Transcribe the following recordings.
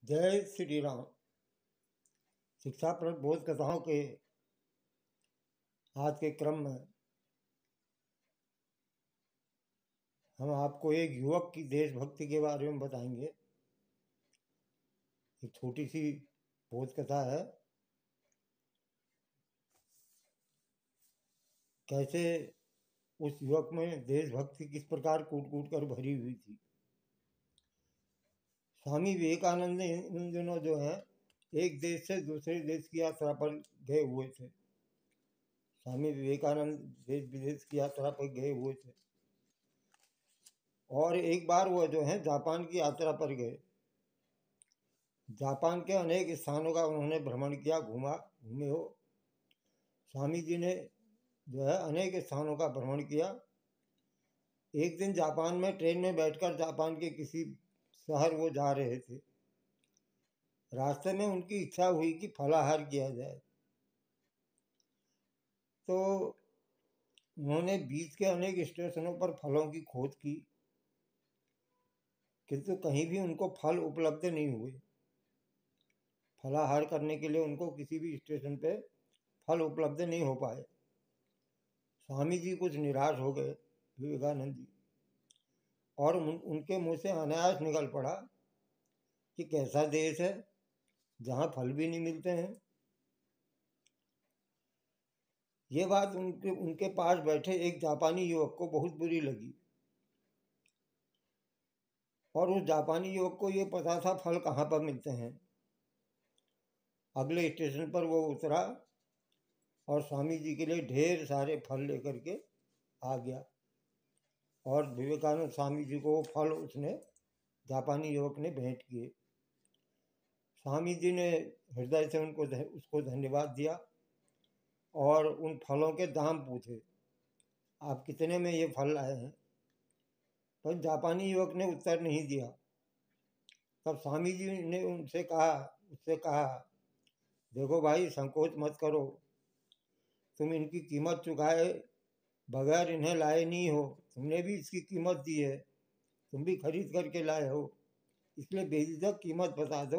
जय श्री राम। शिक्षाप्रद बोध कथाओं के आज के क्रम में हम आपको एक युवक की देशभक्ति के बारे में बताएंगे। एक छोटी सी बोध कथा है, कैसे उस युवक में देशभक्ति किस प्रकार कूट कूट कर भरी हुई थी। स्वामी विवेकानंद इन दिनों जो है एक देश से दूसरे देश की यात्रा पर गए हुए थे। स्वामी विवेकानंद देश विदेश की यात्रा पर गए हुए थे और एक बार वो जो है जापान की यात्रा पर गए। जापान के अनेक स्थानों का उन्होंने भ्रमण किया, घूमे हो। स्वामी जी ने जो है अनेक स्थानों का भ्रमण किया। एक दिन जापान में ट्रेन में बैठकर जापान के किसी शहर वो जा रहे थे। रास्ते में उनकी इच्छा हुई कि फलाहार किया जाए, तो उन्होंने बीच के अनेक स्टेशनों पर फलों की खोज की, किंतु कहीं भी उनको फल उपलब्ध नहीं हुए। फलाहार करने के लिए उनको किसी भी स्टेशन पे फल उपलब्ध नहीं हो पाए। स्वामी जी कुछ निराश हो गए, विवेकानंद जी, और उनके मुंह से अनायास निकल पड़ा कि कैसा देश है जहाँ फल भी नहीं मिलते हैं। ये बात उनके पास बैठे एक जापानी युवक को बहुत बुरी लगी, और उस जापानी युवक को ये पता था फल कहाँ पर मिलते हैं। अगले स्टेशन पर वो उतरा और स्वामी जी के लिए ढेर सारे फल लेकर के आ गया, और विवेकानंद स्वामी जी को वो फल उसने जापानी युवक ने भेंट किए। स्वामी जी ने हृदय से उसको धन्यवाद दिया और उन फलों के दाम पूछे, आप कितने में ये फल लाए हैं। तो जापानी युवक ने उत्तर नहीं दिया। तब स्वामी जी ने उससे कहा, देखो भाई, संकोच मत करो, तुम इनकी कीमत चुकाए बगैर इन्हें लाए नहीं हो। तुमने भी इसकी कीमत दी है, तुम भी खरीद करके लाए हो, इसलिए बेझिझक कीमत बता दो,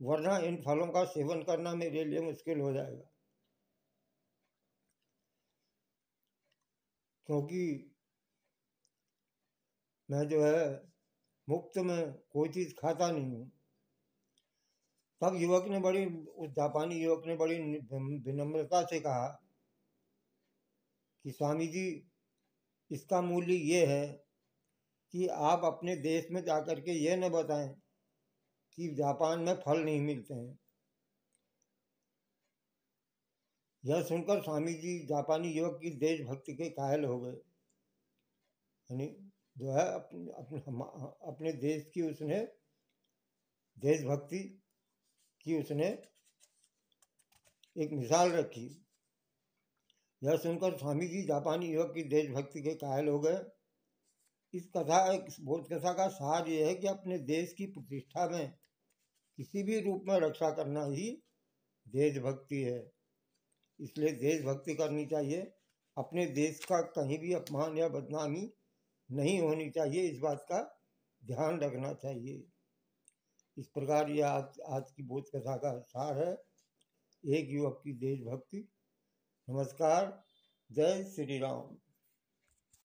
वरना इन फलों का सेवन करना मेरे लिए मुश्किल हो जाएगा। क्योंकि मैं जो है मुफ्त में कोई चीज़ खाता नहीं हूँ। तब उस जापानी युवक ने बड़ी विनम्रता से कहा कि स्वामी जी, इसका मूल्य ये है कि आप अपने देश में जाकर के ये न बताएं कि जापान में फल नहीं मिलते हैं। यह सुनकर स्वामी जी जापानी युवक की देशभक्ति के कायल हो गए। यानी जो है अपने देश की उसने देशभक्ति की उसने एक मिसाल रखी। यह सुनकर स्वामी जी जापानी युवक की देशभक्ति के कायल हो गए। इस बोध कथा का सार यह है कि अपने देश की प्रतिष्ठा में किसी भी रूप में रक्षा करना ही देशभक्ति है। इसलिए देशभक्ति करनी चाहिए। अपने देश का कहीं भी अपमान या बदनामी नहीं होनी चाहिए, इस बात का ध्यान रखना चाहिए। इस प्रकार यह आज की बोध कथा का सार है, एक युवक की देशभक्ति। नमस्कार, जय श्री राम।